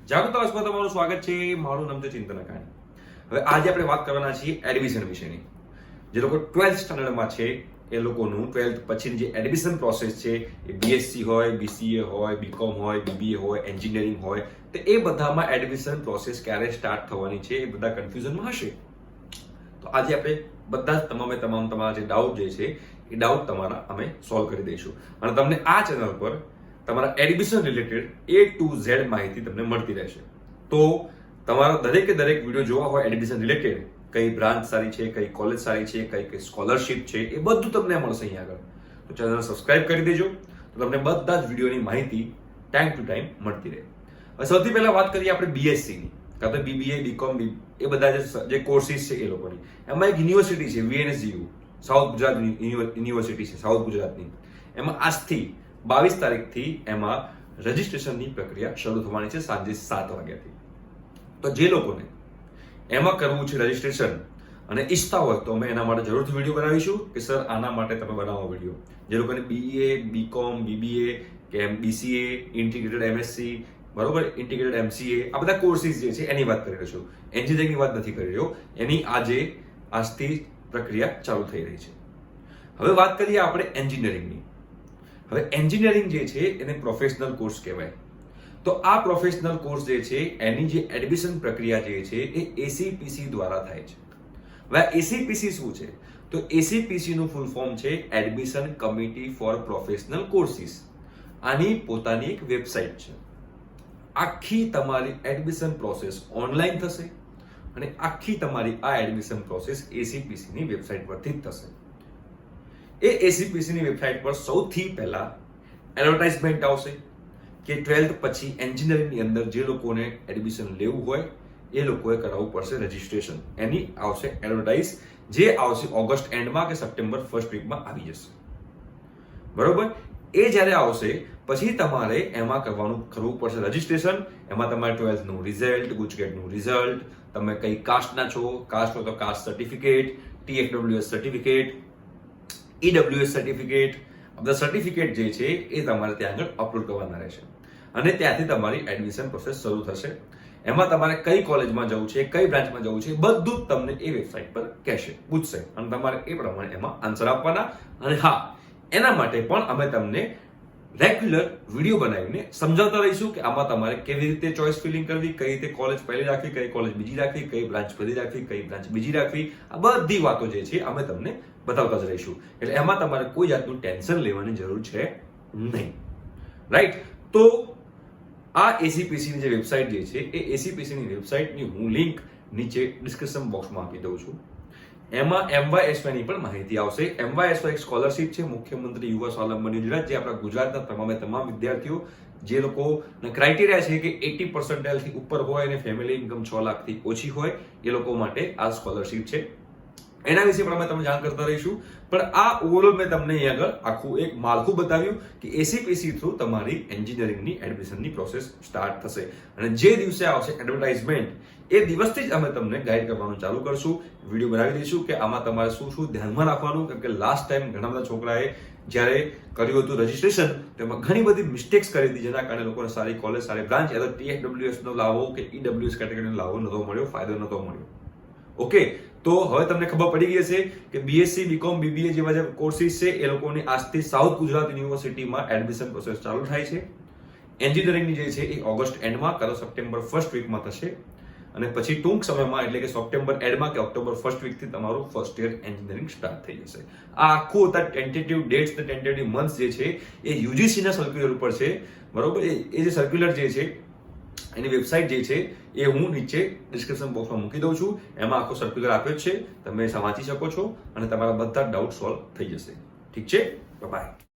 જાગૃત આવાસમાં તમારું સ્વાગત છે. મારું નામ છે ચિંતન અકાણી. હવે આજે આપણે વાત કરવાના છીએ એડમિશન વિશેની. જે લોકો 12th સ્ટાન્ડર્ડમાં છે એ લોકોનું 12th પછીની જે એડમિશન પ્રોસેસ છે એ બીએસસી હોય, બીસીએ હોય, બીકોમ હોય, બીબીએ હોય, એન્જિનિયરિંગ હોય, તો એ બધામાં એડમિશન પ્રોસેસ ક્યારે સ્ટાર્ટ થવાની છે એ બધા કન્ફ્યુઝનમાં હશે. તો આજે આપણે બધા જ તમામ તમારા જે ડાઉટ જે છે એ ડાઉટ તમારા અમે સોલ્વ કરી દઈશું અને તમને આ ચેનલ પર તમારા admission related A to Z માહિતી તમને મળતી રહેશે. તો તમારા દરેકે દરેક વિડીયો જોવા હોય એડમિશન રિલેટેડ, કઈ બ્રાન્ચ સારી છે, કઈ કોલેજ સારી છે, કઈ સ્કોલરશિપ છે, એ બધું તમને મળશે અહીંયા આગળ. તો ચેનલ સબસ્ક્રાઇબ કરી દેજો, તો તમને બધા જ વિડીયોની માહિતી ટાઈમ ટુ ટાઈમ મળતી રહે. હવે સૌથી પહેલા વાત કરીએ આપણે બીએસસીની, કાં તો બીબીએ, બીકોમ, એ બધા જે કોર્સિસ છે એ લોકોની. એમાં એક યુનિવર્સિટી છે VNSGU, સાઉથ ગુજરાત યુનિવર્સિટી છે સાઉથ ગુજરાતની. એમાં આજથી 22 તારીખથી એમાં રજીસ્ટ્રેશનની પ્રક્રિયા શરૂ થવાની છે સાંજે 7 વાગ્યાથી. તો જે લોકોને એમાં કરવું છે રજીસ્ટ્રેશન અને ઈચ્છતા હોય તો અમે એના માટે જરૂરથી વિડીયો બનાવીશું કે સર આના માટે તમે બનાવો વિડીયો. જે લોકોને BA, બીકોમ, BBA કે BCA, ઇન્ટિગ્રેટેડ MSc, બરોબર, ઇન્ટિગ્રેટેડ MCA, આ બધા કોર્સિસ જે છે એની વાત કરી રહ્યો છું. એન્જિનિયરિંગની વાત નથી કરી રહ્યો. એની આજથી પ્રક્રિયા ચાલુ થઈ રહી છે. હવે વાત કરીએ આપણે એન્જિનિયરિંગની. હવે એન્જિનિયરિંગ જે છે એને પ્રોફેશનલ કોર્સ કહેવાય. તો આ પ્રોફેશનલ કોર્સ જે છે એની જે એડમિશન પ્રક્રિયા જે છે એ ACPC દ્વારા થાય છે. હવે ACPC શું છે? તો ACPC નું ફૂલ ફોર્મ છે admission committee four professional courses. આની પોતાની એક વેબસાઇટ છે. આખી તમારી એડમિશન પ્રોસેસ ઓનલાઈન થશે અને આખી તમારી આ એડમિશન પ્રોસેસ ACPC ની વેબસાઇટ પરથી જ થશે. એ ACPC ની વેબસાઇટ પર સૌથી પહેલા એડવર્ટાઇઝમેન્ટ આવશે કે 12th પછી એન્જિનિયરિંગની અંદર જે લોકોને એડમિશન લેવું હોય એ લોકોએ કરાવવું પડશે રજીસ્ટ્રેશન. એની આવશે એડવર્ટાઇઝ, જે આવશે ઓગસ્ટ એન્ડમાં કે સપ્ટેમ્બર ફર્સ્ટ વીકમાં આવી જશે. બરોબર? એ જ્યારે આવશે પછી તમારે એમાં કરવું પડશે રજીસ્ટ્રેશન. એમાં તમારે 12th નું રિઝલ્ટ, ગુજકેટનું રિઝલ્ટ, તમે કઈ કાસ્ટના છો, કાસ્ટ હોય તો caste certificate, TFWS certificate, EWS certificate, બધા સર્ટિફિકેટ જે છે એ તમારે ત્યાં આગળ અપલોડ કરવાના રહેશે અને ત્યાંથી તમારી એડમિશન પ્રોસેસ શરૂ થશે. એમાં તમારે કઈ કોલેજમાં જવું છે, કઈ બ્રાન્ચમાં જવું છે, બધું જ તમને એ વેબસાઇટ પર કહેશે, પૂછશે અને તમારે એ પ્રમાણે એમાં આન્સર આપવાના. અને હા, એના માટે પણ અમે તમને રેગ્યુલર વિડીયો બનાવીને સમજાવતા રહીશું કે આમાં તમારે કેવી રીતે ચોઇસ ફિલિંગ કરવી, કઈ રીતે કોલેજ પહેલી રાખવી, કઈ કોલેજ બીજી રાખવી, કઈ બ્રાન્ચ પહેલી રાખવી, કઈ બ્રાન્ચ બીજી રાખવી. આ બધી વાતો જે છે અમે તમને બતાવતા જ રહીશું. એટલે એમાં તમારે કોઈ જાતનું ટેન્શન લેવાની જરૂર છે નહીં. રાઈટ? તો આ ACPC ની જે વેબસાઇટ જે છે એ ACPC ની વેબસાઇટની હું લિંક નીચે ડિસ્ક્રિપ્શન બોક્સમાં આપી દઉં છું. એમાં MYSY ની પણ માહિતી આવશે. MYSY એક સ્કોલરશિપ છે, મુખ્યમંત્રી યુવા સ્વાવલંબન યોજના, જે આપણા ગુજરાતના તમામ વિદ્યાર્થીઓ જે લોકોના ક્રાઇટેરિયા છે કે 80% થી ઉપર હોય અને ફેમિલી ઇન્કમ 6 લાખથી ઓછી હોય એ લોકો માટે આ સ્કોલરશિપ છે. એના વિશે પણ અમે તમને જાણ કરતા રહીશું. પણ આ ઓવરઓલ મેં તમને અહીં આગળ આખું એક માળખું બતાવ્યું કે ACPC થ્રુ તમારી એન્જિનિયરિંગની એડમિશનની પ્રોસેસ સ્ટાર્ટ થશે અને જે દિવસે આવશે એડવર્ટાઇઝમેન્ટ એ દિવસથી જ અમે તમને ગાઈડ કરવાનું ચાલુ કરશું, વિડીયો બનાવી દઈશું કે આમાં તમારે શું શું ધ્યાનમાં રાખવાનું. કેમ કે લાસ્ટ ટાઈમ ઘણા બધા છોકરાએ જ્યારે કર્યું હતું રજીસ્ટ્રેશન તેમાં ઘણી બધી મિસ્ટેક્સ કરી હતી, જેના કારણે લોકોને સારી કોલેજ, સારી બ્રાન્ચ, યા તો TFWS નો લાવો કે EWS કેટેગરીનો લાવો નતો મળ્યો, ફાયદો નતો મળ્યો. ઓકે, તો હવે તમને ખબર પડી ગઈ હશે કે BSc, બીકોમ, BBA જેવા જે કોર્સિસ છે એ લોકોની આજથી સાઉથ ગુજરાત યુનિવર્સિટીમાં એડમિશન પ્રોસેસ ચાલુ થાય છે. એન્જિનિયરિંગની જે છે એ ઓગસ્ટ એન્ડમાં કાં તો સપ્ટેમ્બર ફર્સ્ટ વીકમાં થશે અને પછી ટૂંક સમયમાં એટલે કે સપ્ટેમ્બર એન્ડમાં કે ઓક્ટોબર ફર્સ્ટ વીકથી તમારું ફર્સ્ટ યર એન્જિનિયરિંગ સ્ટાર્ટ થઈ જશે. આ આખું ટેન્ટેટિવ ડેટ્સ ને ટેન્ટેટિવ મંથ્સ જે છે એ UGC ના સર્ક્યુલર ઉપર છે. બરોબર? એ જે સર્ક્યુલર જે છે એની વેબસાઇટ જે છે એ હું નીચે ડિસ્ક્રિપ્શન બોક્સમાં મૂકી દઉં છું. એમાં આખો સર્ક્યુલર આપ્યો છે, તમે વાંચી શકો છો અને તમારા બધા ડાઉટ સોલ્વ થઈ જશે. ઠીક છે? બાય.